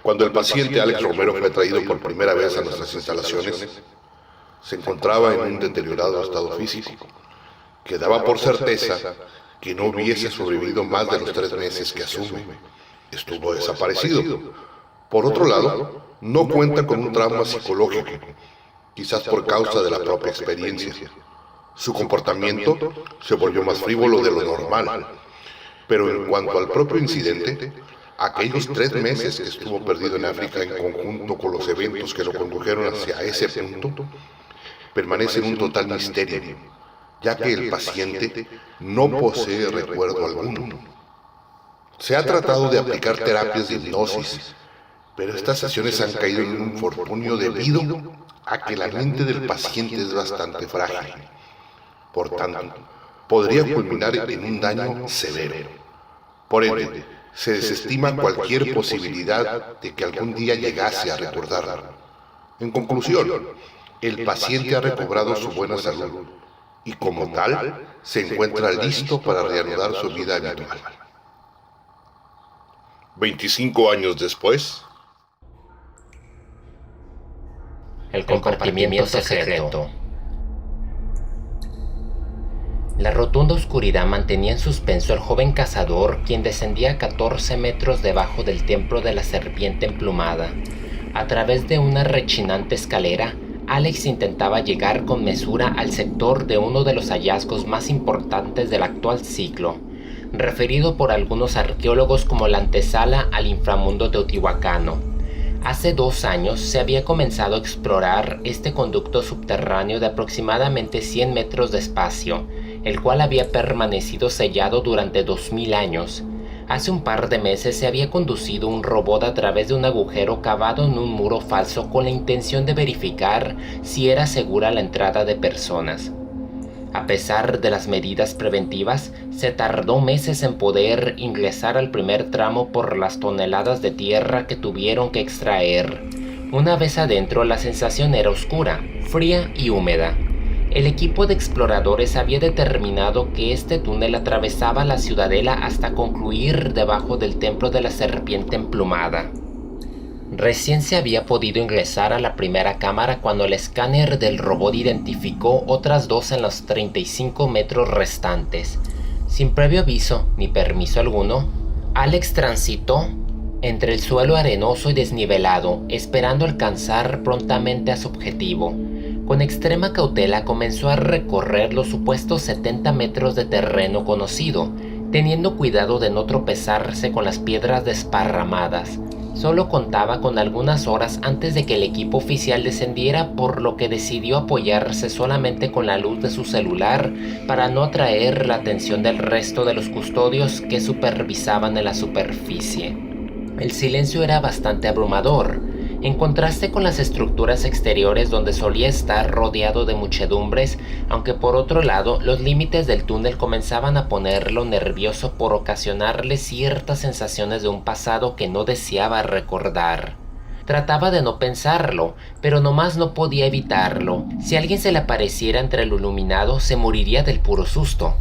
Cuando el paciente Alex Romero fue traído por primera vez a nuestras instalaciones, se encontraba en un deteriorado estado físico, que daba por certeza que no hubiese sobrevivido más de los 3 meses que asume. Estuvo desaparecido. Por otro lado, no cuenta con un trauma psicológico, quizás por causa de la propia experiencia. Su comportamiento se volvió más frívolo de lo normal. Pero en cuanto al propio incidente, aquellos 3 meses que estuvo perdido en África en conjunto con los eventos que lo condujeron hacia ese punto, permanece en un total misterio, ya que el paciente no posee recuerdo alguno. Se ha tratado de aplicar terapias de hipnosis, pero estas sesiones han caído en un infortunio debido a que la mente del paciente es bastante frágil. Por tanto, podría culminar en un daño severo. Por ende, se desestima cualquier posibilidad de que algún día llegase a recordarlo. En conclusión, el paciente ha recobrado su buena salud y como tal, se encuentra listo para reanudar su vida habitual. 25 años después. El compartimiento secreto. La rotunda oscuridad mantenía en suspenso al joven cazador, quien descendía a 14 metros debajo del templo de la serpiente emplumada. A través de una rechinante escalera, Alex intentaba llegar con mesura al sector de uno de los hallazgos más importantes del actual siglo, referido por algunos arqueólogos como la antesala al inframundo teotihuacano. Hace 2 años se había comenzado a explorar este conducto subterráneo de aproximadamente 100 metros de espacio, el cual había permanecido sellado durante 2000 años. Hace un par de meses se había conducido un robot a través de un agujero cavado en un muro falso con la intención de verificar si era segura la entrada de personas. A pesar de las medidas preventivas, se tardó meses en poder ingresar al primer tramo por las toneladas de tierra que tuvieron que extraer. Una vez adentro, la sensación era oscura, fría y húmeda. El equipo de exploradores había determinado que este túnel atravesaba la ciudadela hasta concluir debajo del templo de la serpiente emplumada. Recién se había podido ingresar a la primera cámara cuando el escáner del robot identificó otras 2 en los 35 metros restantes. Sin previo aviso ni permiso alguno, Alex transitó entre el suelo arenoso y desnivelado, esperando alcanzar prontamente a su objetivo. Con extrema cautela comenzó a recorrer los supuestos 70 metros de terreno conocido, teniendo cuidado de no tropezarse con las piedras desparramadas. Solo contaba con algunas horas antes de que el equipo oficial descendiera, por lo que decidió apoyarse solamente con la luz de su celular para no atraer la atención del resto de los custodios que supervisaban en la superficie. El silencio era bastante abrumador, en contraste con las estructuras exteriores donde solía estar rodeado de muchedumbres, aunque por otro lado los límites del túnel comenzaban a ponerlo nervioso por ocasionarle ciertas sensaciones de un pasado que no deseaba recordar. Trataba de no pensarlo, pero nomás no podía evitarlo. Si alguien se le apareciera entre lo iluminado, se moriría del puro susto.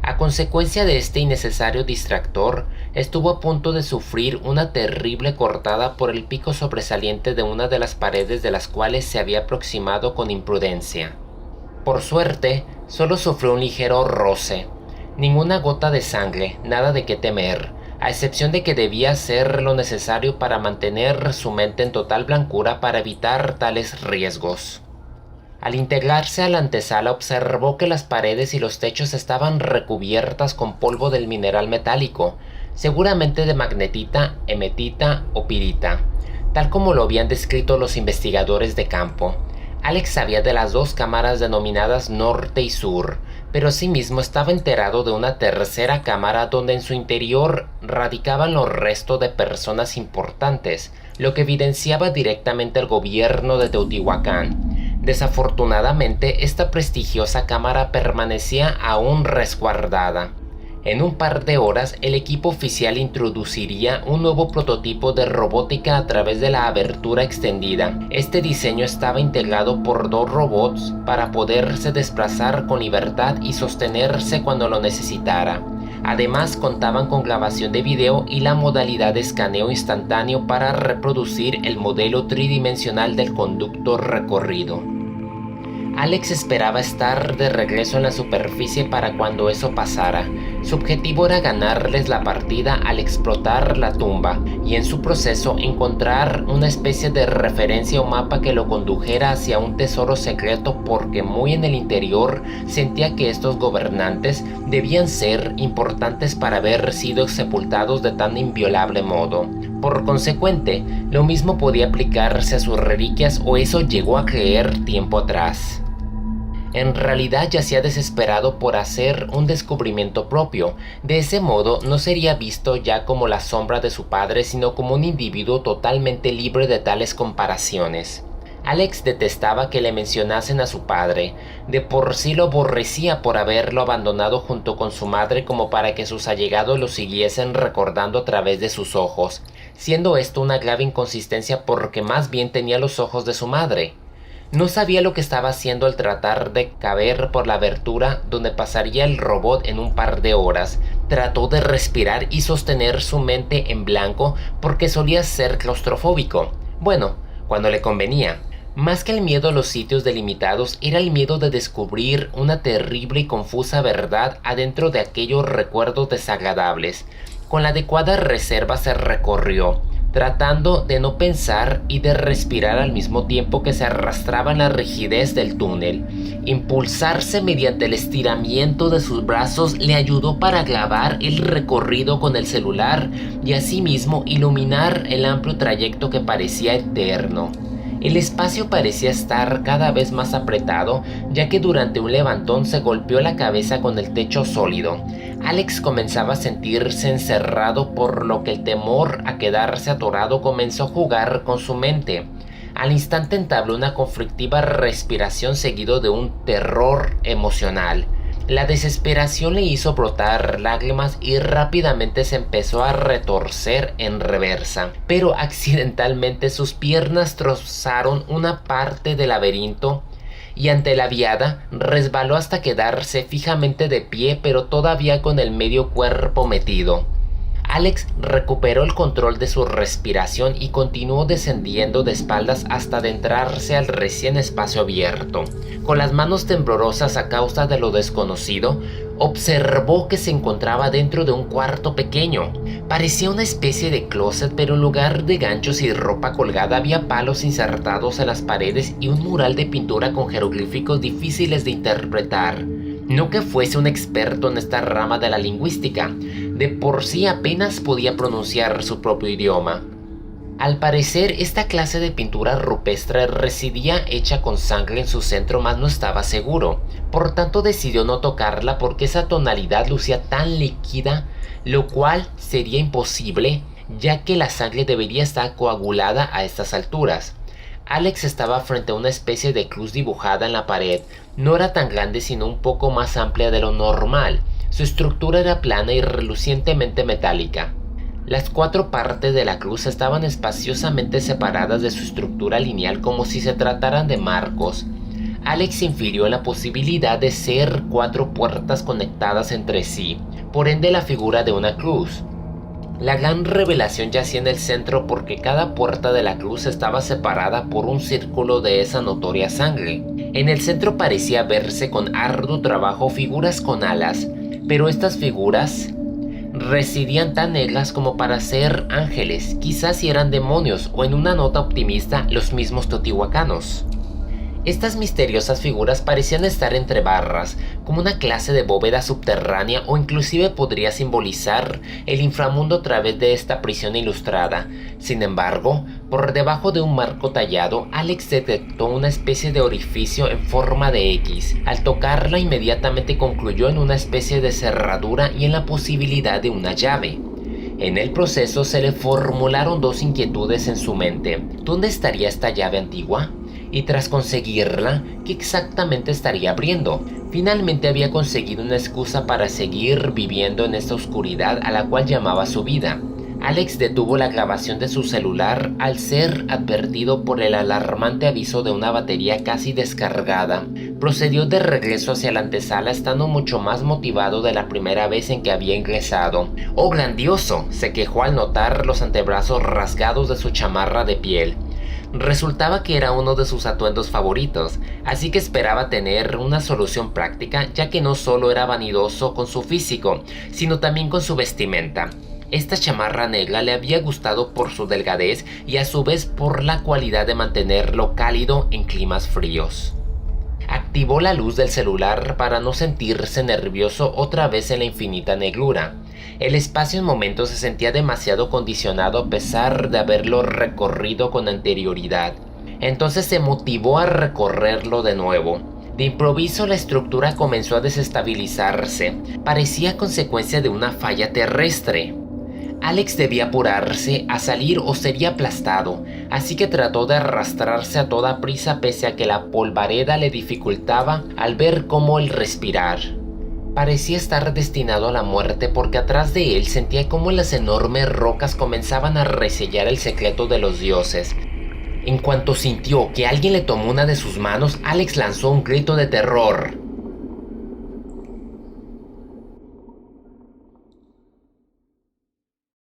A consecuencia de este innecesario distractor, estuvo a punto de sufrir una terrible cortada por el pico sobresaliente de una de las paredes de las cuales se había aproximado con imprudencia. Por suerte, solo sufrió un ligero roce. Ninguna gota de sangre, nada de qué temer, a excepción de que debía hacer lo necesario para mantener su mente en total blancura para evitar tales riesgos. Al integrarse a la antesala observó que las paredes y los techos estaban recubiertas con polvo del mineral metálico, seguramente de magnetita, hematita o pirita, tal como lo habían descrito los investigadores de campo. Alex sabía de las 2 cámaras denominadas Norte y Sur, pero asimismo estaba enterado de una tercera cámara donde en su interior radicaban los restos de personas importantes, lo que evidenciaba directamente al gobierno de Teotihuacán. Desafortunadamente, esta prestigiosa cámara permanecía aún resguardada. En un par de horas, el equipo oficial introduciría un nuevo prototipo de robótica a través de la abertura extendida. Este diseño estaba integrado por 2 robots para poderse desplazar con libertad y sostenerse cuando lo necesitara. Además, contaban con grabación de video y la modalidad de escaneo instantáneo para reproducir el modelo tridimensional del conducto recorrido. Alex esperaba estar de regreso en la superficie para cuando eso pasara. Su objetivo era ganarles la partida al explotar la tumba y en su proceso encontrar una especie de referencia o mapa que lo condujera hacia un tesoro secreto, porque muy en el interior sentía que estos gobernantes debían ser importantes para haber sido sepultados de tan inviolable modo. Por consecuente, lo mismo podía aplicarse a sus reliquias, o eso llegó a creer tiempo atrás. En realidad yacía desesperado por hacer un descubrimiento propio. De ese modo no sería visto ya como la sombra de su padre, sino como un individuo totalmente libre de tales comparaciones. Alex detestaba que le mencionasen a su padre. De por sí lo aborrecía por haberlo abandonado junto con su madre como para que sus allegados lo siguiesen recordando a través de sus ojos, siendo esto una grave inconsistencia porque más bien tenía los ojos de su madre. No sabía lo que estaba haciendo al tratar de caber por la abertura donde pasaría el robot en un par de horas. Trató de respirar y sostener su mente en blanco porque solía ser claustrofóbico. Bueno, cuando le convenía. Más que el miedo a los sitios delimitados, era el miedo de descubrir una terrible y confusa verdad adentro de aquellos recuerdos desagradables. Con la adecuada reserva se recorrió, tratando de no pensar y de respirar al mismo tiempo que se arrastraba en la rigidez del túnel. Impulsarse mediante el estiramiento de sus brazos le ayudó para grabar el recorrido con el celular y asimismo iluminar el amplio trayecto que parecía eterno. El espacio parecía estar cada vez más apretado, ya que durante un levantón se golpeó la cabeza con el techo sólido. Alex comenzaba a sentirse encerrado, por lo que el temor a quedarse atorado comenzó a jugar con su mente. Al instante entabló una conflictiva respiración seguido de un terror emocional. La desesperación le hizo brotar lágrimas y rápidamente se empezó a retorcer en reversa. Pero accidentalmente sus piernas trozaron una parte del laberinto y ante la viada resbaló hasta quedarse fijamente de pie, pero todavía con el medio cuerpo metido. Alex recuperó el control de su respiración y continuó descendiendo de espaldas hasta adentrarse al recién espacio abierto. Con las manos temblorosas a causa de lo desconocido, observó que se encontraba dentro de un cuarto pequeño. Parecía una especie de closet, pero en lugar de ganchos y ropa colgada había palos insertados en las paredes y un mural de pintura con jeroglíficos difíciles de interpretar. No que fuese un experto en esta rama de la lingüística, de por sí apenas podía pronunciar su propio idioma. Al parecer, esta clase de pintura rupestre residía hecha con sangre en su centro, mas no estaba seguro. Por tanto decidió no tocarla porque esa tonalidad lucía tan líquida, lo cual sería imposible, ya que la sangre debería estar coagulada a estas alturas. Alex estaba frente a una especie de cruz dibujada en la pared. No era tan grande, sino un poco más amplia de lo normal. Su estructura era plana y relucientemente metálica. Las cuatro partes de la cruz estaban espaciosamente separadas de su estructura lineal como si se trataran de marcos. Alex infirió en la posibilidad de ser cuatro puertas conectadas entre sí, por ende la figura de una cruz. La gran revelación yacía en el centro, porque cada puerta de la cruz estaba separada por un círculo de esa notoria sangre. En el centro parecía verse con arduo trabajo figuras con alas, pero estas figuras residían tan negras como para ser ángeles, quizás si eran demonios o, en una nota optimista, los mismos teotihuacanos. Estas misteriosas figuras parecían estar entre barras, como una clase de bóveda subterránea, o inclusive podría simbolizar el inframundo a través de esta prisión ilustrada. Sin embargo, por debajo de un marco tallado, Alex detectó una especie de orificio en forma de X. Al tocarla, inmediatamente concluyó en una especie de cerradura y en la posibilidad de una llave. En el proceso se le formularon dos inquietudes en su mente. ¿Dónde estaría esta llave antigua? Y tras conseguirla, ¿qué exactamente estaría abriendo? Finalmente había conseguido una excusa para seguir viviendo en esta oscuridad a la cual llamaba su vida. Alex detuvo la grabación de su celular al ser advertido por el alarmante aviso de una batería casi descargada. Procedió de regreso hacia la antesala estando mucho más motivado de la primera vez en que había ingresado. ¡Oh, grandioso!, se quejó al notar los antebrazos rasgados de su chamarra de piel. Resultaba que era uno de sus atuendos favoritos, así que esperaba tener una solución práctica, ya que no solo era vanidoso con su físico, sino también con su vestimenta. Esta chamarra negra le había gustado por su delgadez y a su vez por la cualidad de mantenerlo cálido en climas fríos. Activó la luz del celular para no sentirse nervioso otra vez en la infinita negrura. El espacio en momentos se sentía demasiado condicionado a pesar de haberlo recorrido con anterioridad. Entonces se motivó a recorrerlo de nuevo. De improviso la estructura comenzó a desestabilizarse. Parecía consecuencia de una falla terrestre. Alex debía apurarse a salir o sería aplastado, así que trató de arrastrarse a toda prisa pese a que la polvareda le dificultaba al ver cómo el respirar. Parecía estar destinado a la muerte porque atrás de él sentía cómo las enormes rocas comenzaban a resellar el secreto de los dioses. En cuanto sintió que alguien le tomó una de sus manos, Alex lanzó un grito de terror.